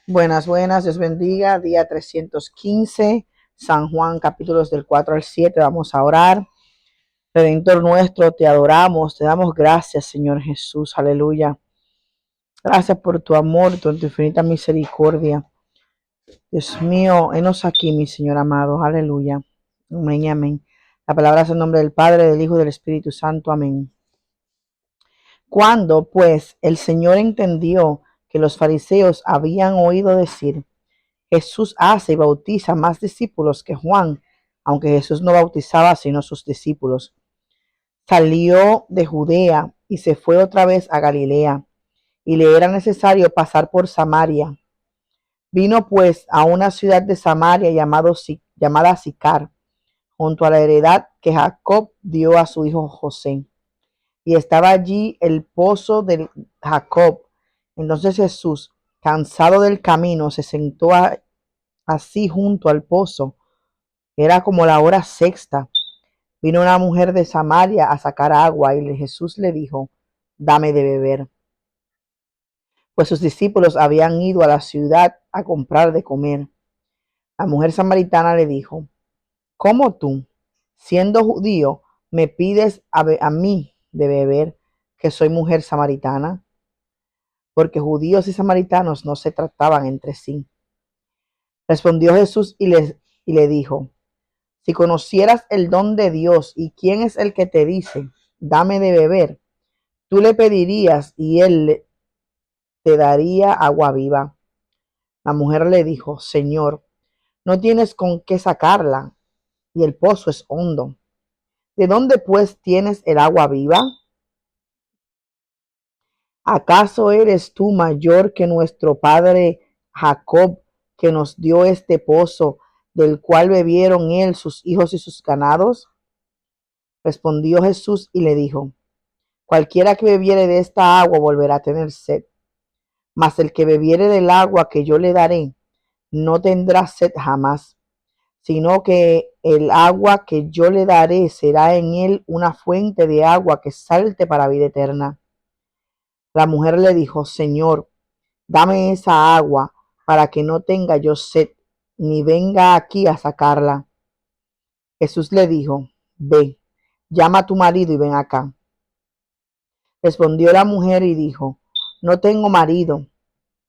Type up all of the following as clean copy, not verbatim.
Buenas, buenas, Dios bendiga. Día 315, San Juan, capítulos del 4 al 7. Vamos a orar. Redentor nuestro, te adoramos, te damos gracias, Señor Jesús. Aleluya. Gracias por tu amor, por tu infinita misericordia. Dios mío, henos aquí, mi Señor amado. Aleluya. Amén y amén. La palabra es en nombre del Padre, del Hijo y del Espíritu Santo. Amén. Cuando, pues, el Señor entendió que los fariseos habían oído decir: Jesús hace y bautiza más discípulos que Juan, aunque Jesús no bautizaba sino sus discípulos. Salió de Judea y se fue otra vez a Galilea, y le era necesario pasar por Samaria. Vino pues a una ciudad de Samaria llamada Sicar, junto a la heredad que Jacob dio a su hijo José. Y estaba allí el pozo de Jacob. Entonces Jesús, cansado del camino, se sentó así junto al pozo. Era como la hora sexta. Vino una mujer de Samaria a sacar agua y Jesús le dijo: dame de beber. Pues sus discípulos habían ido a la ciudad a comprar de comer. La mujer samaritana le dijo: ¿cómo tú, siendo judío, me pides a mí de beber, que soy mujer samaritana? Porque judíos y samaritanos no se trataban entre sí. Respondió Jesús y le dijo: si conocieras el don de Dios y quién es el que te dice, dame de beber, tú le pedirías y él te daría agua viva. La mujer le dijo: Señor, no tienes con qué sacarla y el pozo es hondo. ¿De dónde pues tienes el agua viva? ¿Acaso eres tú mayor que nuestro padre Jacob, que nos dio este pozo, del cual bebieron él, sus hijos y sus ganados? Respondió Jesús y le dijo: cualquiera que bebiere de esta agua volverá a tener sed, mas el que bebiere del agua que yo le daré no tendrá sed jamás, sino que el agua que yo le daré será en él una fuente de agua que salte para vida eterna. La mujer le dijo: Señor, dame esa agua para que no tenga yo sed, ni venga aquí a sacarla. Jesús le dijo: ve, llama a tu marido y ven acá. Respondió la mujer y dijo: no tengo marido.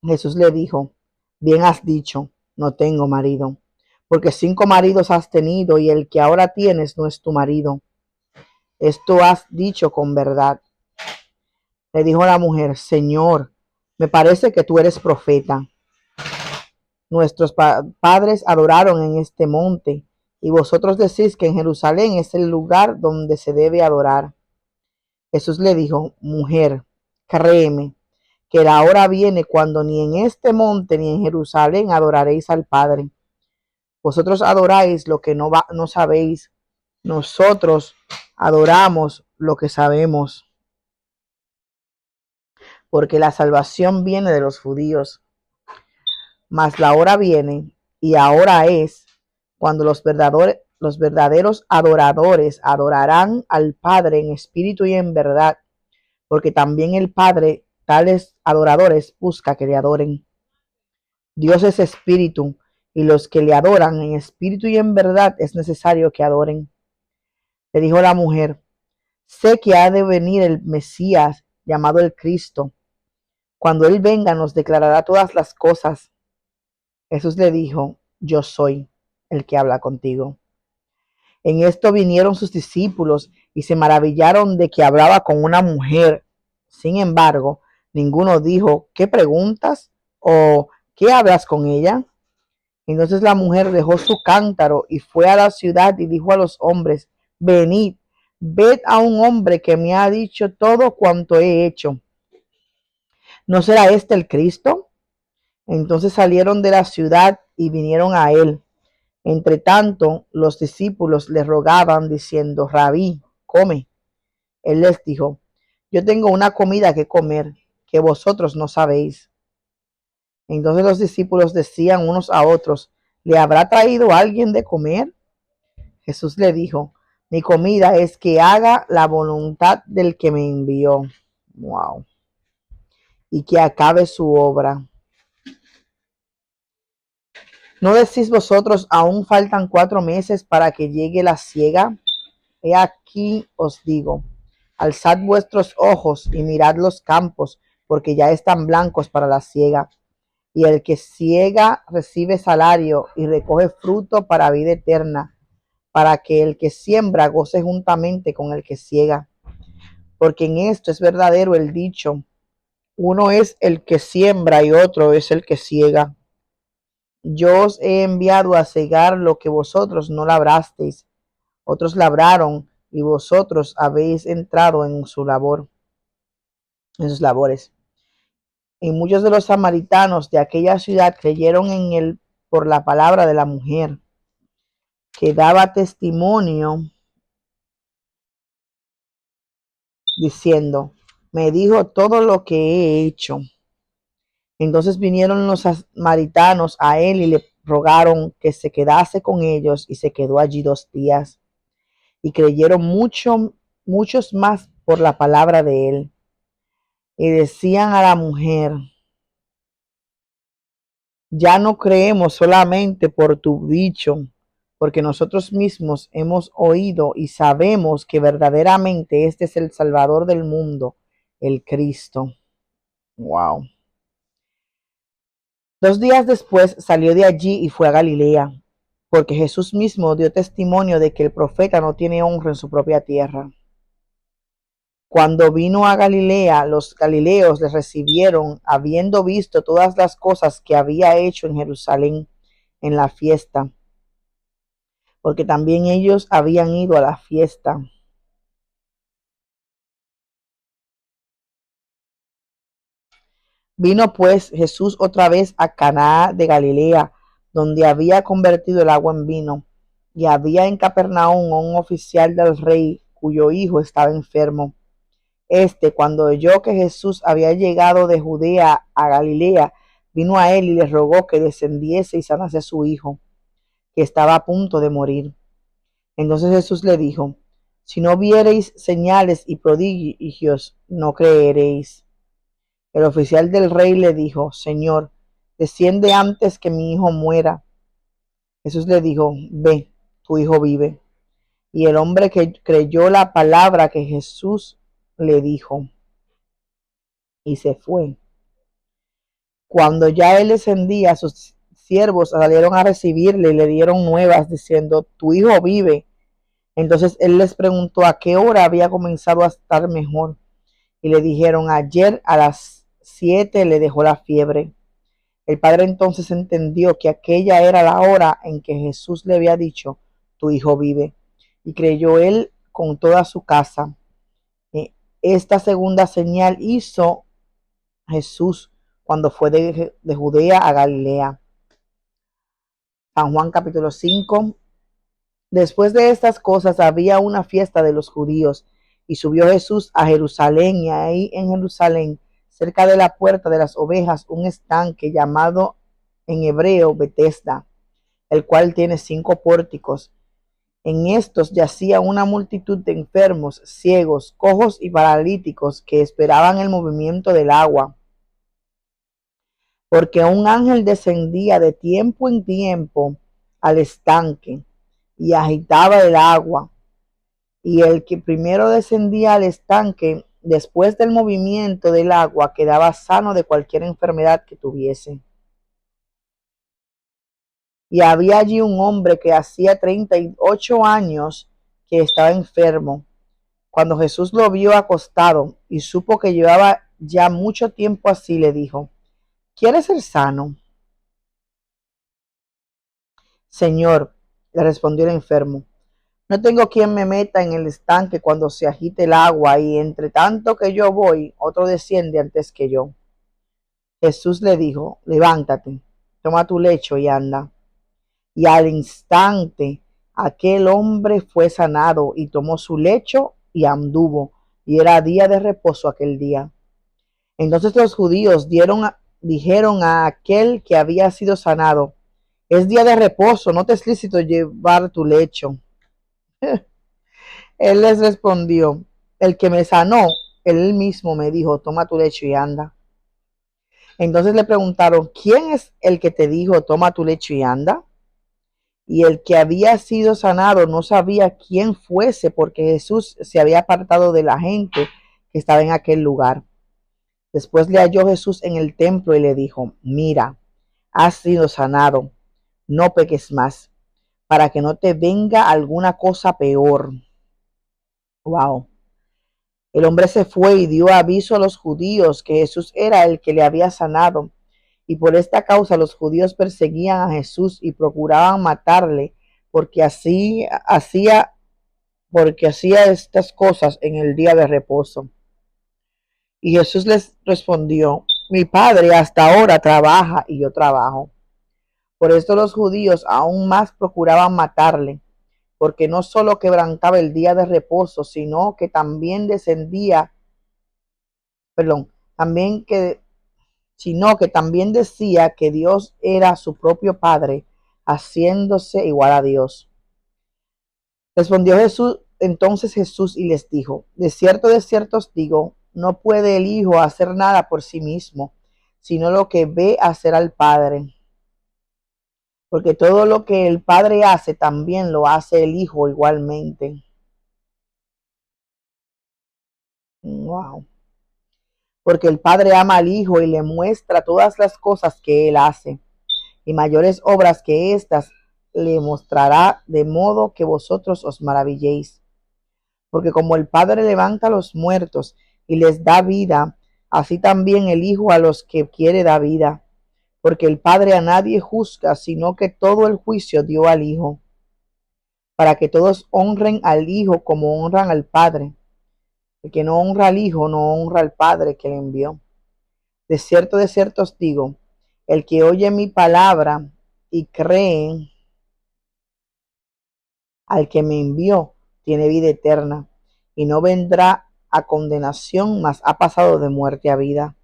Jesús le dijo: bien has dicho, no tengo marido, porque 5 maridos has tenido y el que ahora tienes no es tu marido. Esto has dicho con verdad. Le dijo la mujer: Señor, me parece que tú eres profeta. Nuestros padres adoraron en este monte, y vosotros decís que en Jerusalén es el lugar donde se debe adorar. Jesús le dijo: mujer, créeme, que la hora viene cuando ni en este monte ni en Jerusalén adoraréis al Padre. Vosotros adoráis lo que no sabéis, nosotros adoramos lo que sabemos, porque la salvación viene de los judíos. Mas la hora viene, y ahora es, cuando los verdaderos adoradores adorarán al Padre en espíritu y en verdad, porque también el Padre tales adoradores busca que le adoren. Dios es espíritu, y los que le adoran en espíritu y en verdad es necesario que adoren. Le dijo la mujer: sé que ha de venir el Mesías, llamado el Cristo. Cuando Él venga nos declarará todas las cosas. Jesús le dijo: yo soy el que habla contigo. En esto vinieron sus discípulos y se maravillaron de que hablaba con una mujer. Sin embargo, ninguno dijo: ¿qué preguntas? ¿O qué hablas con ella? Entonces la mujer dejó su cántaro y fue a la ciudad y dijo a los hombres: venid, ved a un hombre que me ha dicho todo cuanto he hecho. ¿No será este el Cristo? Entonces salieron de la ciudad y vinieron a él. Entre tanto, los discípulos le rogaban diciendo: Rabí, come. Él les dijo: yo tengo una comida que comer que vosotros no sabéis. Entonces los discípulos decían unos a otros: ¿le habrá traído alguien de comer? Jesús le dijo: mi comida es que haga la voluntad del que me envió. Wow. Y que acabe su obra. ¿No decís vosotros, aún faltan 4 meses para que llegue la siega? He aquí os digo, alzad vuestros ojos y mirad los campos, porque ya están blancos para la siega. Y el que siega recibe salario y recoge fruto para vida eterna, para que el que siembra goce juntamente con el que siega. Porque en esto es verdadero el dicho, uno es el que siembra y otro es el que siega. Yo os he enviado a cegar lo que vosotros no labrasteis, otros labraron y vosotros habéis entrado en su labor, en sus labores. Y muchos de los samaritanos de aquella ciudad creyeron en él por la palabra de la mujer, que daba testimonio diciendo, me dijo todo lo que he hecho. Entonces vinieron los samaritanos a él y le rogaron que se quedase con ellos, y se quedó allí 2 días. Y creyeron muchos más por la palabra de él. Y decían a la mujer, ya no creemos solamente por tu dicho, porque nosotros mismos hemos oído y sabemos que verdaderamente este es el Salvador del mundo, el Cristo. Wow. 2 días después salió de allí y fue a Galilea, porque Jesús mismo dio testimonio de que el profeta no tiene honra en su propia tierra. Cuando vino a Galilea, los galileos le recibieron, habiendo visto todas las cosas que había hecho en Jerusalén en la fiesta, porque también ellos habían ido a la fiesta. Vino pues Jesús otra vez a Caná de Galilea, donde había convertido el agua en vino. Y había en Capernaum un oficial del rey, cuyo hijo estaba enfermo. Cuando oyó que Jesús había llegado de Judea a Galilea, vino a él y le rogó que descendiese y sanase a su hijo, que estaba a punto de morir. Entonces Jesús le dijo, si no viereis señales y prodigios, no creeréis. El oficial del rey le dijo, Señor, desciende antes que mi hijo muera. Jesús le dijo, ve, tu hijo vive. Y el hombre que creyó la palabra que Jesús le dijo y se fue. Cuando ya él descendía, sus siervos salieron a recibirle y le dieron nuevas diciendo, tu hijo vive. Entonces él les preguntó a qué hora había comenzado a estar mejor. Y le dijeron, ayer a las 7 le dejó la fiebre. El padre entonces entendió que aquella era la hora en que Jesús le había dicho, tu hijo vive. Y creyó él con toda su casa. Esta segunda señal hizo Jesús cuando fue de Judea a Galilea. San Juan capítulo 5. Después de estas cosas había una fiesta de los judíos, y subió Jesús a Jerusalén, y ahí en Jerusalén, cerca de la puerta de las ovejas, un estanque llamado en hebreo Betesda, el cual tiene 5 pórticos. En estos yacía una multitud de enfermos, ciegos, cojos y paralíticos, que esperaban el movimiento del agua, porque un ángel descendía de tiempo en tiempo al estanque y agitaba el agua. Y el que primero descendía al estanque, después del movimiento del agua, quedaba sano de cualquier enfermedad que tuviese. Y había allí un hombre que hacía 38 años que estaba enfermo. Cuando Jesús lo vio acostado y supo que llevaba ya mucho tiempo así, le dijo, ¿quieres ser sano? Señor, le respondió el enfermo, no tengo quien me meta en el estanque cuando se agite el agua, y entre tanto que yo voy, otro desciende antes que yo. Jesús le dijo, levántate, toma tu lecho y anda. Y al instante aquel hombre fue sanado y tomó su lecho y anduvo, y era día de reposo aquel día. Entonces los judíos dijeron a aquel que había sido sanado, es día de reposo, no te es lícito llevar tu lecho. Él les respondió, el que me sanó, él mismo me dijo, toma tu lecho y anda. Entonces le preguntaron, ¿quién es el que te dijo, toma tu lecho y anda? Y el que había sido sanado no sabía quién fuese, porque Jesús se había apartado de la gente que estaba en aquel lugar. Después le halló Jesús en el templo y le dijo, mira, has sido sanado, no peques más, para que no te venga alguna cosa peor. Wow. El hombre se fue y dio aviso a los judíos que Jesús era el que le había sanado. Y por esta causa los judíos perseguían a Jesús y procuraban matarle, porque así hacía estas cosas en el día de reposo. Y Jesús les respondió, mi Padre hasta ahora trabaja y yo trabajo. Por esto los judíos aún más procuraban matarle, porque no solo quebrantaba el día de reposo, sino que también también sino que también decía que Dios era su propio Padre, haciéndose igual a Dios. Respondió entonces Jesús y les dijo, de cierto os digo, no puede el Hijo hacer nada por sí mismo, sino lo que ve hacer al Padre. Porque todo lo que el Padre hace, también lo hace el Hijo igualmente. Wow. Porque el Padre ama al Hijo y le muestra todas las cosas que Él hace, y mayores obras que éstas le mostrará, de modo que vosotros os maravilléis. Porque como el Padre levanta a los muertos y les da vida, así también el Hijo a los que quiere da vida. Porque el Padre a nadie juzga, sino que todo el juicio dio al Hijo, para que todos honren al Hijo como honran al Padre. El que no honra al Hijo no honra al Padre que le envió. De cierto os digo, el que oye mi palabra y cree al que me envió, tiene vida eterna, y no vendrá a condenación, mas ha pasado de muerte a vida.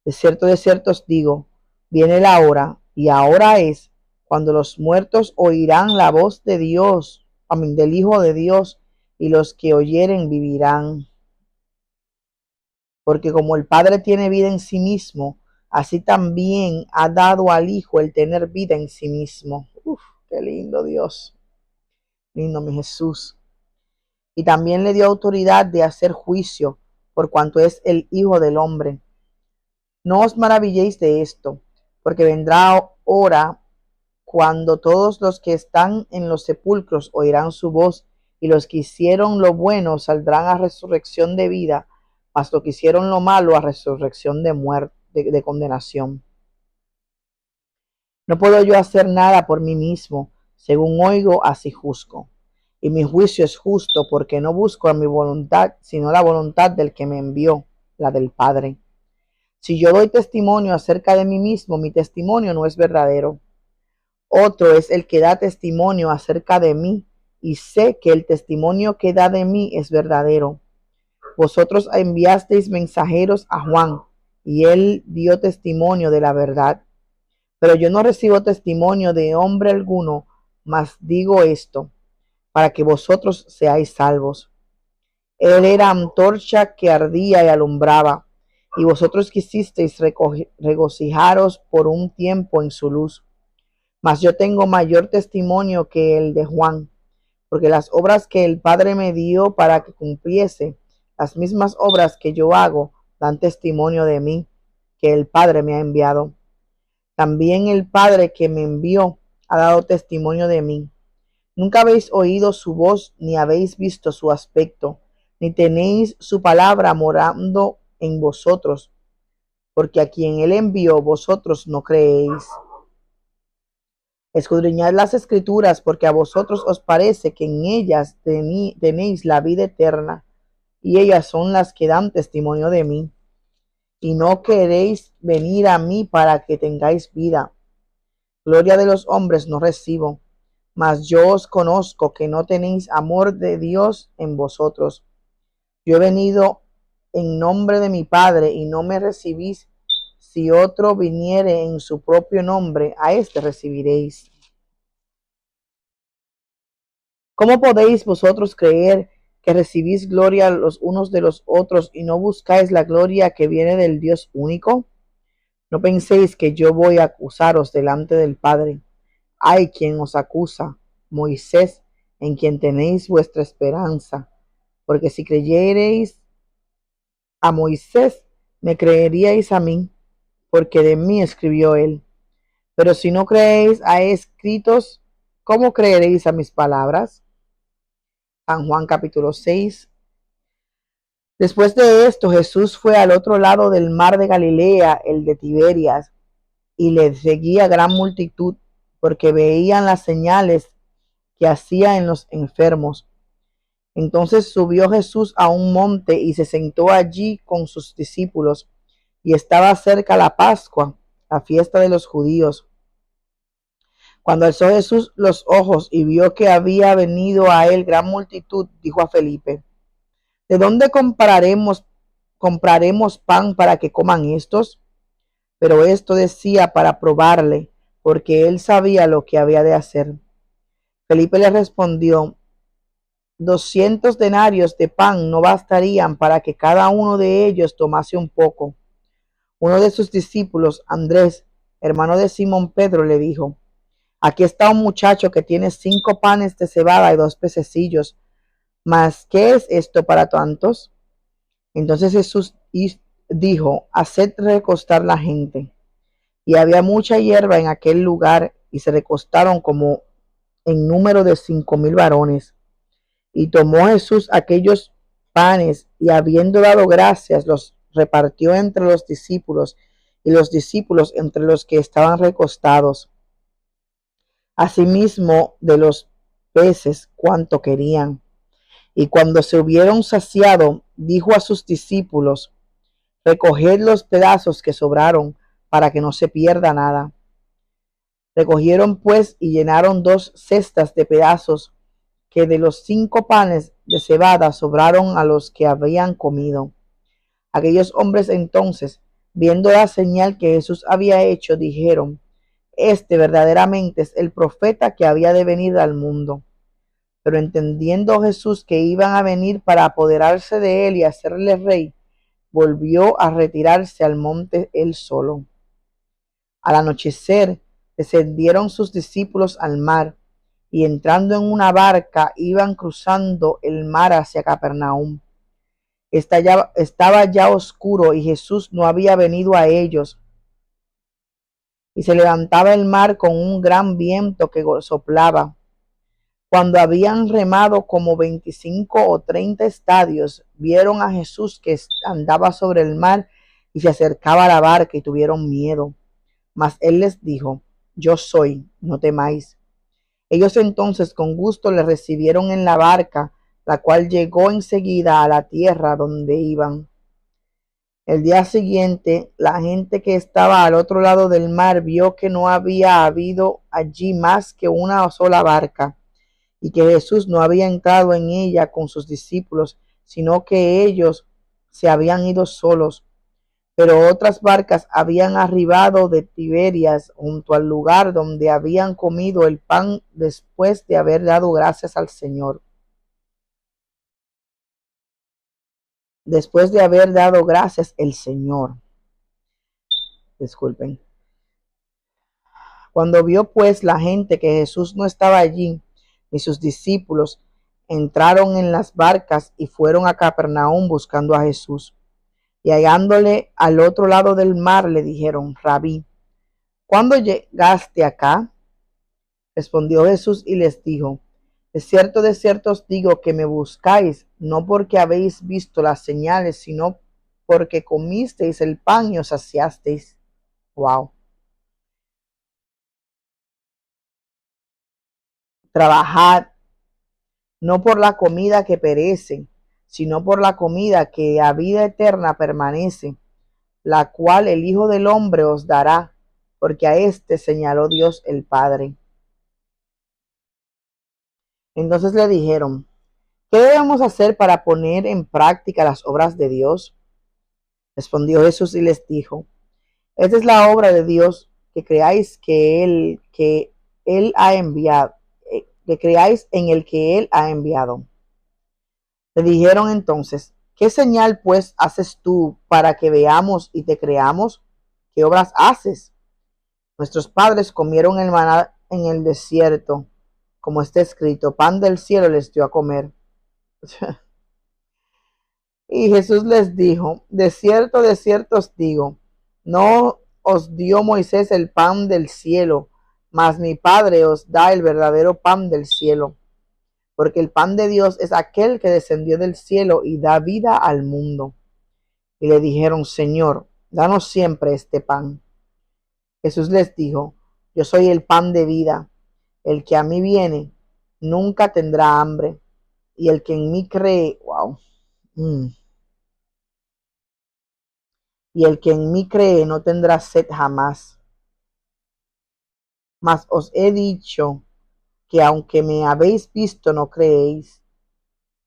De cierto os digo, viene la hora, y ahora es, cuando los muertos oirán la voz de Dios, amén, del Hijo de Dios, y los que oyeren vivirán. Porque como el Padre tiene vida en sí mismo, así también ha dado al Hijo el tener vida en sí mismo. Uf, qué lindo Dios, lindo mi Jesús. Y también le dio autoridad de hacer juicio, por cuanto es el Hijo del Hombre. No os maravilléis de esto, porque vendrá hora cuando todos los que están en los sepulcros oirán su voz, y los que hicieron lo bueno saldrán a resurrección de vida, mas los que hicieron lo malo a resurrección de muerte, de condenación. No puedo yo hacer nada por mí mismo, según oigo, así juzgo. Y mi juicio es justo, porque no busco a mi voluntad, sino la voluntad del que me envió, la del Padre. Si yo doy testimonio acerca de mí mismo, mi testimonio no es verdadero. Otro es el que da testimonio acerca de mí, y sé que el testimonio que da de mí es verdadero. Vosotros enviasteis mensajeros a Juan, y él dio testimonio de la verdad. Pero yo no recibo testimonio de hombre alguno, mas digo esto, para que vosotros seáis salvos. Él era antorcha que ardía y alumbraba, y vosotros quisisteis regocijaros por un tiempo en su luz. Mas yo tengo mayor testimonio que el de Juan, porque las obras que el Padre me dio para que cumpliese, las mismas obras que yo hago, dan testimonio de mí, que el Padre me ha enviado. También el Padre que me envió ha dado testimonio de mí. Nunca habéis oído su voz, ni habéis visto su aspecto, ni tenéis su palabra morando en vosotros, porque a quien él envió vosotros no creéis. Escudriñad las escrituras, porque a vosotros os parece que en ellas tenéis la vida eterna, y ellas son las que dan testimonio de mí. Y no queréis venir a mí para que tengáis vida. Gloria de los hombres no recibo, mas yo os conozco que no tenéis amor de Dios en vosotros. Yo he venido en nombre de mi Padre y no me recibís. Si otro viniere en su propio nombre, a éste recibiréis. ¿Cómo podéis vosotros creer que recibís gloria los unos de los otros y no buscáis la gloria que viene del Dios único? No penséis que yo voy a acusaros delante del Padre. Hay quien os acusa, Moisés, en quien tenéis vuestra esperanza. Porque si creyereis a Moisés, me creeríais a mí, porque de mí escribió él. Pero si no creéis a escritos, ¿cómo creeréis a mis palabras? San Juan capítulo 6. Después de esto, Jesús fue al otro lado del mar de Galilea, el de Tiberias, y le seguía gran multitud, porque veían las señales que hacía en los enfermos. Entonces subió Jesús a un monte y se sentó allí con sus discípulos, y estaba cerca la Pascua, la fiesta de los judíos. Cuando alzó Jesús los ojos y vio que había venido a él gran multitud, dijo a Felipe: ¿De dónde compraremos pan para que coman estos? Pero esto decía para probarle, porque él sabía lo que había de hacer. Felipe le respondió: 200 denarios de pan no bastarían para que cada uno de ellos tomase un poco. Uno de sus discípulos, Andrés, hermano de Simón Pedro, le dijo: Aquí está un muchacho que tiene 5 panes de cebada y 2 pececillos. ¿Mas qué es esto para tantos? Entonces Jesús dijo: Haced recostar la gente. Y había mucha hierba en aquel lugar, y se recostaron como en número de 5,000 varones. Y tomó Jesús aquellos panes, y habiendo dado gracias, los repartió entre los discípulos, y los discípulos entre los que estaban recostados. Asimismo de los peces cuanto querían. Y cuando se hubieron saciado, dijo a sus discípulos: Recoged los pedazos que sobraron, para que no se pierda nada. Recogieron pues y llenaron 2 cestas de pedazos que de los 5 panes de cebada sobraron a los que habían comido. Aquellos hombres entonces, viendo la señal que Jesús había hecho, dijeron: Este verdaderamente es el profeta que había de venir al mundo. Pero entendiendo Jesús que iban a venir para apoderarse de él y hacerle rey, volvió a retirarse al monte él solo. Al anochecer, descendieron sus discípulos al mar, y entrando en una barca, iban cruzando el mar hacia Capernaum. Estaba ya oscuro y Jesús no había venido a ellos. Y se levantaba el mar con un gran viento que soplaba. Cuando habían remado como 25 o 30 estadios, vieron a Jesús que andaba sobre el mar y se acercaba a la barca, y tuvieron miedo. Mas él les dijo: Yo soy, no temáis. Ellos entonces con gusto le recibieron en la barca, la cual llegó enseguida a la tierra donde iban. El día siguiente, la gente que estaba al otro lado del mar vio que no había habido allí más que una sola barca, y que Jesús no había entrado en ella con sus discípulos, sino que ellos se habían ido solos. Pero otras barcas habían arribado de Tiberias junto al lugar donde habían comido el pan después de haber dado gracias al Señor. Después de haber dado gracias el Señor. Disculpen. Cuando vio pues la gente que Jesús no estaba allí, ni sus discípulos, entraron en las barcas y fueron a Capernaum buscando a Jesús. Y hallándole al otro lado del mar, le dijeron: Rabí, ¿cuándo llegaste acá? Respondió Jesús y les dijo: de cierto os digo que me buscáis, no porque habéis visto las señales, sino porque comisteis el pan y os saciasteis. Wow. Trabajad no por la comida que perece, sino por la comida que a vida eterna permanece, la cual el Hijo del Hombre os dará, porque a éste señaló Dios el Padre. Entonces le dijeron: ¿Qué debemos hacer para poner en práctica las obras de Dios? Respondió Jesús y les dijo: Esta es la obra de Dios, que creáis que él ha enviado, que creáis en el que él ha enviado. Le dijeron entonces: ¿Qué señal pues haces tú para que veamos y te creamos? ¿qué obras haces? Nuestros padres comieron el maná en el desierto, como está escrito, pan del cielo les dio a comer. Y Jesús les dijo, de cierto os digo, no os dio Moisés el pan del cielo, mas mi Padre os da el verdadero pan del cielo, porque el pan de Dios es aquel que descendió del cielo y da vida al mundo. Y le dijeron, Señor, danos siempre este pan. Jesús les dijo, yo soy el pan de vida, el que a mí viene nunca tendrá hambre, y el que en mí cree, wow, y el que en mí cree no tendrá sed jamás. Mas os he dicho que aunque me habéis visto, no creéis.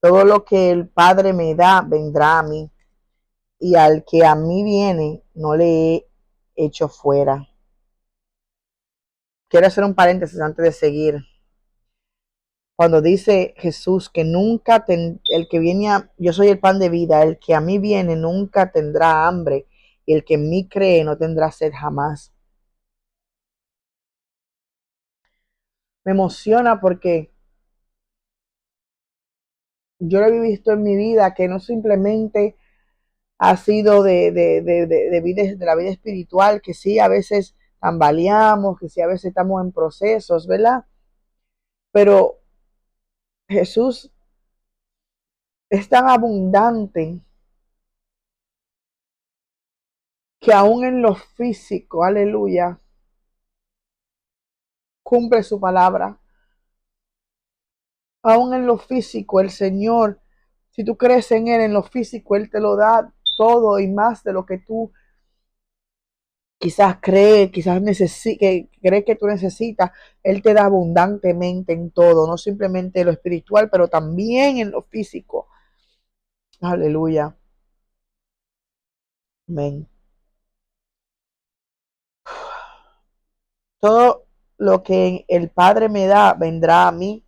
Todo lo que el Padre me da vendrá a mí, y al que a mí viene no le he hecho fuera. Quiero hacer un paréntesis antes de seguir. Cuando dice Jesús que el que viene yo soy el pan de vida, el que a mí viene nunca tendrá hambre, y el que en mí cree no tendrá sed jamás. Me emociona porque yo lo he visto en mi vida que no simplemente ha sido de la vida espiritual, que sí, a veces tambaleamos, que sí, a veces estamos en procesos, ¿verdad? Pero Jesús es tan abundante que aún en lo físico, aleluya, cumple su palabra. Aún en lo físico, el Señor, si tú crees en Él, en lo físico, Él te lo da todo y más de lo que tú quizás cree que tú necesitas. Él te da abundantemente en todo, no simplemente en lo espiritual, pero también en lo físico. Aleluya. Amén. Todo lo que el Padre me da vendrá a mí,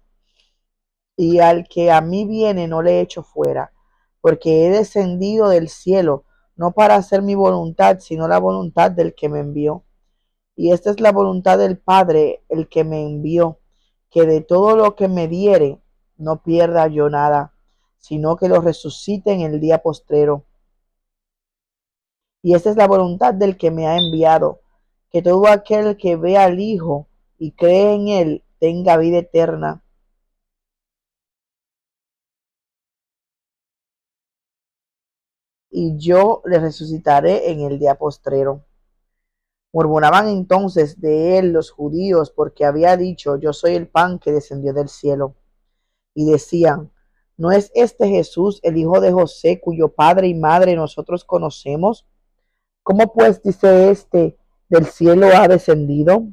y al que a mí viene no le echo fuera, porque he descendido del cielo, no para hacer mi voluntad, sino la voluntad del que me envió. Y esta es la voluntad del Padre, el que me envió, que de todo lo que me diere, no pierda yo nada, sino que lo resucite en el día postrero. Y esta es la voluntad del que me ha enviado, que todo aquel que vea al Hijo y cree en Él tenga vida eterna. Y yo le resucitaré en el día postrero. Murmuraban entonces de él los judíos, porque había dicho, yo soy el pan que descendió del cielo. Y decían, ¿no es este Jesús el hijo de José, cuyo padre y madre nosotros conocemos? ¿Cómo pues dice este, del cielo ha descendido?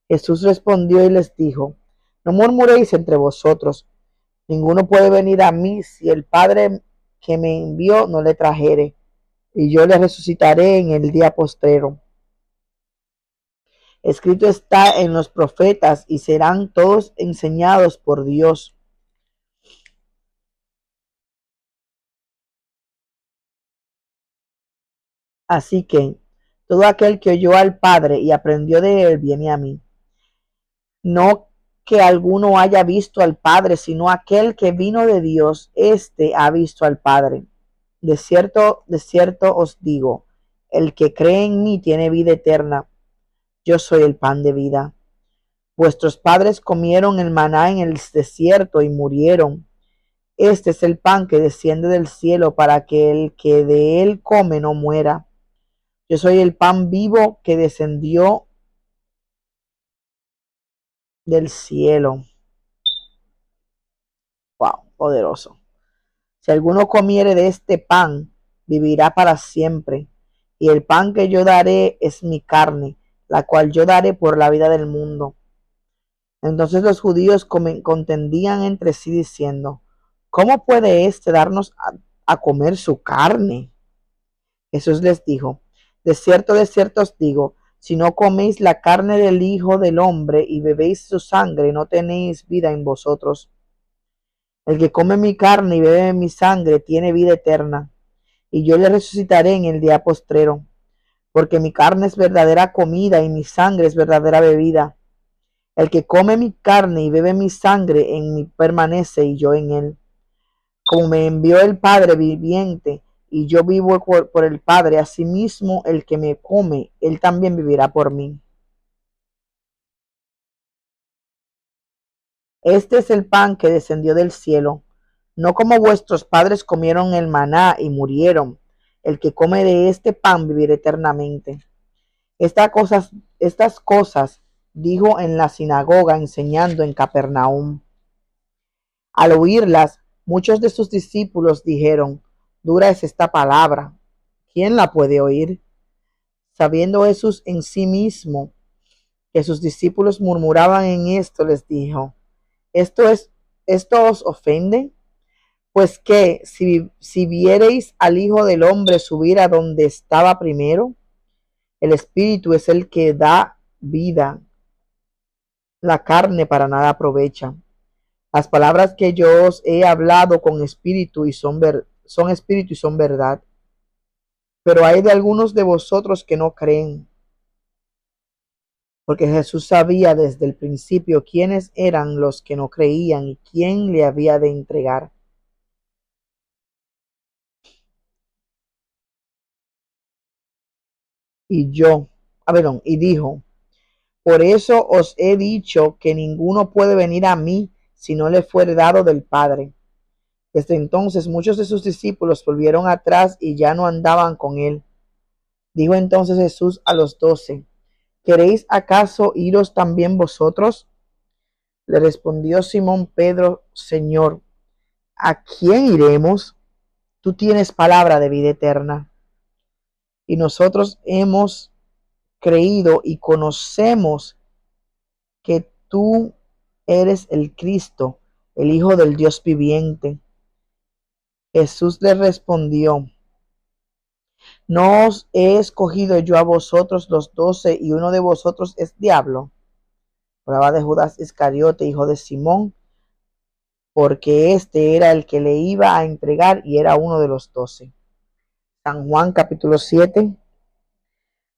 Jesús respondió y les dijo, no murmuréis entre vosotros, ninguno puede venir a mí si el Padre que me envió no le trajere, y yo le resucitaré en el día postrero. Escrito está en los profetas, y serán todos enseñados por Dios. Así que todo aquel que oyó al Padre y aprendió de él viene a mí. No que alguno haya visto al Padre, sino aquel que vino de Dios, éste ha visto al Padre. De cierto os digo, el que cree en mí tiene vida eterna. Yo soy el pan de vida. Vuestros padres comieron el maná en el desierto y murieron. Este es el pan que desciende del cielo para que el que de él come no muera. Yo soy el pan vivo que descendió del cielo. Wow, poderoso. Si alguno comiere de este pan, vivirá para siempre. Y el pan que yo daré es mi carne, la cual yo daré por la vida del mundo. Entonces los judíos contendían entre sí diciendo, ¿cómo puede éste darnos a comer su carne? Jesús les dijo, de cierto os digo, si no coméis la carne del Hijo del Hombre y bebéis su sangre, no tenéis vida en vosotros. El que come mi carne y bebe mi sangre tiene vida eterna, y yo le resucitaré en el día postrero, porque mi carne es verdadera comida y mi sangre es verdadera bebida. El que come mi carne y bebe mi sangre en mí permanece y yo en él. Como me envió el Padre viviente y yo vivo por el Padre, asimismo el que me come, él también vivirá por mí. Este es el pan que descendió del cielo, no como vuestros padres comieron el maná y murieron. El que come de este pan vivirá eternamente. Estas cosas dijo en la sinagoga enseñando en Capernaum. Al oírlas, muchos de sus discípulos dijeron, dura es esta palabra, ¿quién la puede oír? Sabiendo Jesús en sí mismo que sus discípulos murmuraban en esto, les dijo, ¿esto os ofende? Pues que si viereis al Hijo del Hombre subir a donde estaba primero, el Espíritu es el que da vida, la carne para nada aprovecha. Las palabras que yo os he hablado con espíritu y son espíritu y son verdad. Pero hay de algunos de vosotros que no creen, porque Jesús sabía desde el principio quiénes eran los que no creían y quién le había de entregar. Y dijo, por eso os he dicho que ninguno puede venir a mí si no le fuere dado del Padre. Desde entonces muchos de sus discípulos volvieron atrás y ya no andaban con él. Dijo entonces Jesús a los 12, ¿queréis acaso iros también vosotros? Le respondió Simón Pedro, Señor, ¿a quién iremos? Tú tienes palabra de vida eterna. Y nosotros hemos creído y conocemos que tú eres el Cristo, el Hijo del Dios viviente. Jesús le respondió, ¿no os he escogido yo a vosotros los 12 y uno de vosotros es diablo? Hablaba de Judas Iscariote, hijo de Simón, porque este era el que le iba a entregar y era uno de los 12. San Juan capítulo 7.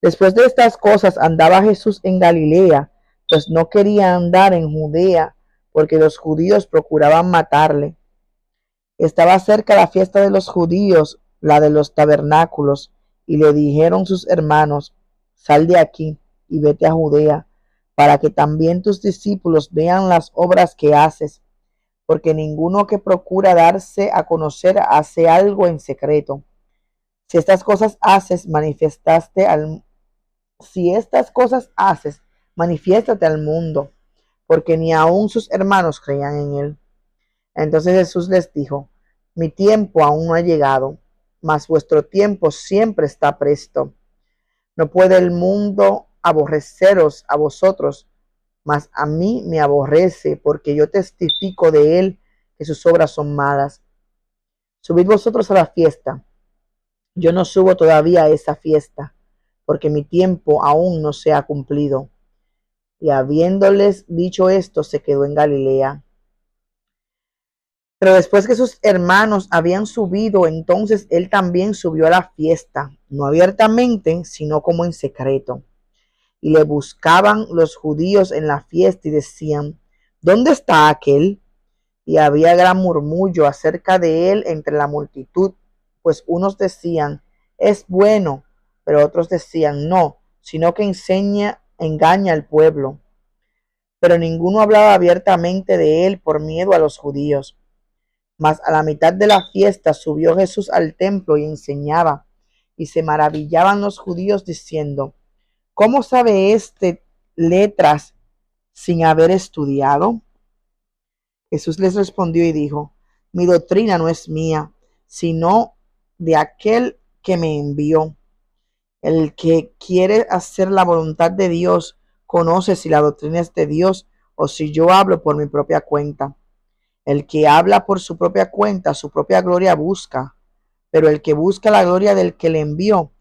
Después de estas cosas andaba Jesús en Galilea, pues no quería andar en Judea, porque los judíos procuraban matarle. Estaba cerca la fiesta de los judíos, la de los tabernáculos, y le dijeron sus hermanos, sal de aquí y vete a Judea, para que también tus discípulos vean las obras que haces, porque ninguno que procura darse a conocer hace algo en secreto. Si estas cosas haces, si estas cosas haces, manifiéstate al mundo, porque ni aun sus hermanos creían en él. Entonces Jesús les dijo, mi tiempo aún no ha llegado, mas vuestro tiempo siempre está presto. No puede el mundo aborreceros a vosotros, mas a mí me aborrece, porque yo testifico de él que sus obras son malas. Subid vosotros a la fiesta. Yo no subo todavía a esa fiesta, porque mi tiempo aún no se ha cumplido. Y habiéndoles dicho esto, se quedó en Galilea. Pero después que sus hermanos habían subido, entonces él también subió a la fiesta, no abiertamente, sino como en secreto. Y le buscaban los judíos en la fiesta y decían, ¿dónde está aquel? Y había gran murmullo acerca de él entre la multitud, pues unos decían, es bueno, pero otros decían, no, sino que engaña al pueblo. Pero ninguno hablaba abiertamente de él por miedo a los judíos. Mas a la mitad de la fiesta subió Jesús al templo y enseñaba, y se maravillaban los judíos diciendo, ¿cómo sabe este letras sin haber estudiado? Jesús les respondió y dijo, mi doctrina no es mía, sino de aquel que me envió. El que quiere hacer la voluntad de Dios conoce si la doctrina es de Dios o si yo hablo por mi propia cuenta. El que habla por su propia cuenta, su propia gloria busca, pero el que busca la gloria del que le envió,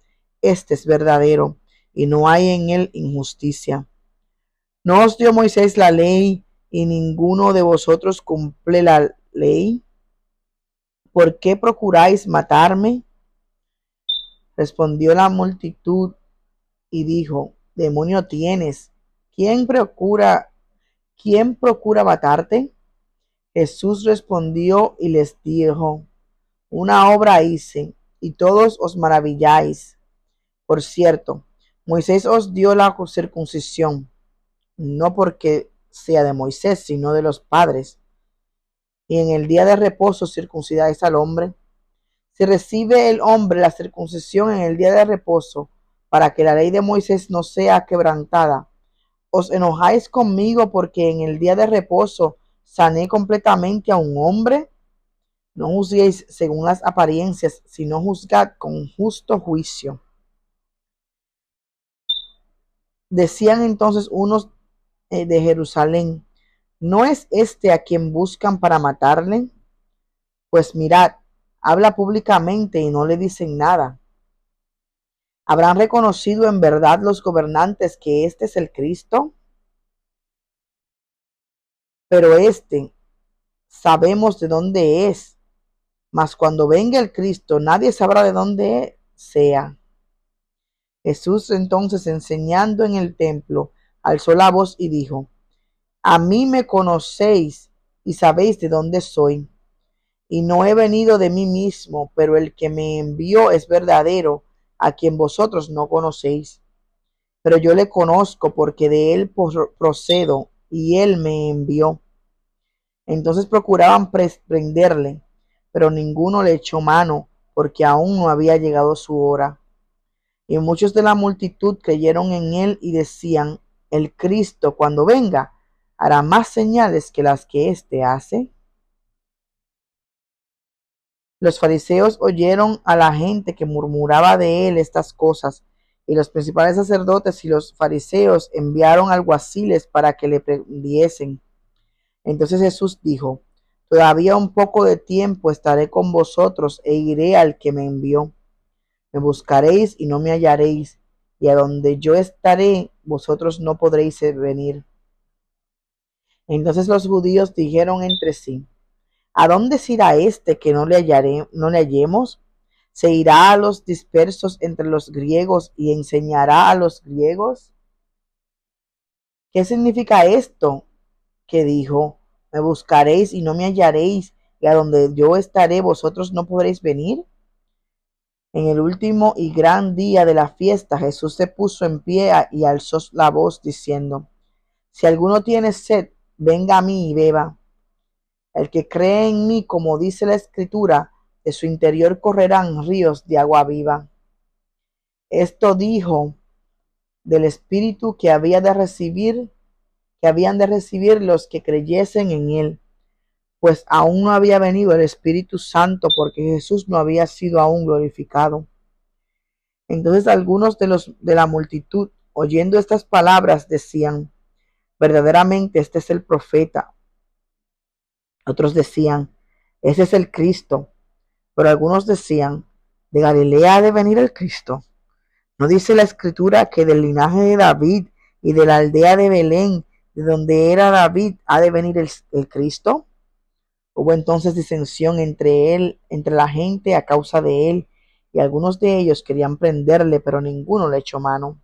este es verdadero, y no hay en él injusticia. ¿No os dio Moisés la ley y ninguno de vosotros cumple la ley? ¿Por qué procuráis matarme? Respondió la multitud y dijo: Demonio tienes, ¿quién procura, quién procura matarte? Jesús respondió y les dijo: Una obra hice, y todos os maravilláis. Por cierto, Moisés os dio la circuncisión, no porque sea de Moisés, sino de los padres. Y en el día de reposo circuncidáis al hombre. Si recibe el hombre la circuncisión en el día de reposo, para que la ley de Moisés no sea quebrantada, ¿os enojáis conmigo porque en el día de reposo sané completamente a un hombre? No juzguéis según las apariencias, sino juzgad con justo juicio. Decían entonces unos de Jerusalén: ¿no es este a quien buscan para matarle? Pues mirad, habla públicamente y no le dicen nada. ¿Habrán reconocido en verdad los gobernantes que este es el Cristo? Pero este sabemos de dónde es, mas cuando venga el Cristo nadie sabrá de dónde sea. Jesús entonces, enseñando en el templo, alzó la voz y dijo: A mí me conocéis y sabéis de dónde soy, y no he venido de mí mismo, pero el que me envió es verdadero, a quien vosotros no conocéis. Pero yo le conozco, porque de él procedo, y él me envió. Entonces procuraban prenderle, pero ninguno le echó mano, porque aún no había llegado su hora. Y muchos de la multitud creyeron en él y decían: El Cristo, cuando venga, hará más señales que las que éste hace. Los fariseos oyeron a la gente que murmuraba de él estas cosas, y los principales sacerdotes y los fariseos enviaron alguaciles para que le prendiesen. Entonces Jesús dijo: Todavía un poco de tiempo estaré con vosotros e iré al que me envió. Me buscaréis y no me hallaréis, y a donde yo estaré, vosotros no podréis venir. Entonces los judíos dijeron entre sí: ¿A dónde se irá este que no le hallemos? ¿Se irá a los dispersos entre los griegos y enseñará a los griegos? ¿Qué significa esto que dijo: Me buscaréis y no me hallaréis, y a donde yo estaré, vosotros no podréis venir? En el último y gran día de la fiesta, Jesús se puso en pie y alzó la voz diciendo: Si alguno tiene sed, venga a mí y beba. El que cree en mí, como dice la Escritura, de su interior correrán ríos de agua viva. Esto dijo del Espíritu que habían de recibir los que creyesen en él, pues aún no había venido el Espíritu Santo, porque Jesús no había sido aún glorificado. Entonces algunos de la multitud, oyendo estas palabras, decían: Verdaderamente este es el profeta. Otros decían: Ese es el Cristo. Pero algunos decían: ¿De Galilea ha de venir el Cristo? ¿No dice la Escritura que del linaje de David y de la aldea de Belén, de donde era David, ha de venir el Cristo? Hubo entonces disensión entre la gente a causa de él, y algunos de ellos querían prenderle, pero ninguno le echó mano.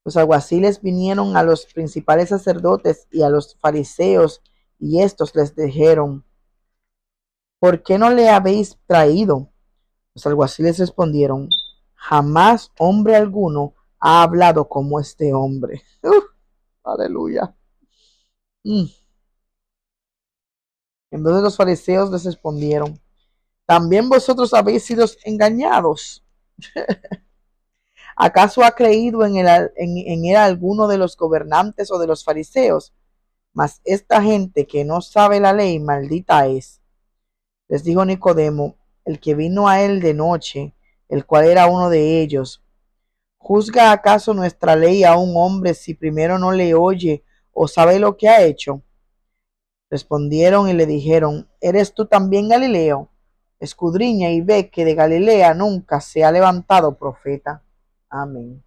Los alguaciles vinieron a los principales sacerdotes y a los fariseos, y estos les dijeron: ¿Por qué no le habéis traído? Los alguaciles respondieron: Jamás hombre alguno ha hablado como este hombre. Aleluya. Entonces los fariseos les respondieron: ¿También vosotros habéis sido engañados? ¿Acaso ha creído en él alguno de los gobernantes o de los fariseos? Mas esta gente que no sabe la ley, maldita es. Les dijo Nicodemo, el que vino a él de noche, el cual era uno de ellos: ¿Juzga acaso nuestra ley a un hombre si primero no le oye o sabe lo que ha hecho? Respondieron y le dijeron: ¿Eres tú también Galileo? Escudriña y ve que de Galilea nunca se ha levantado profeta. Amén.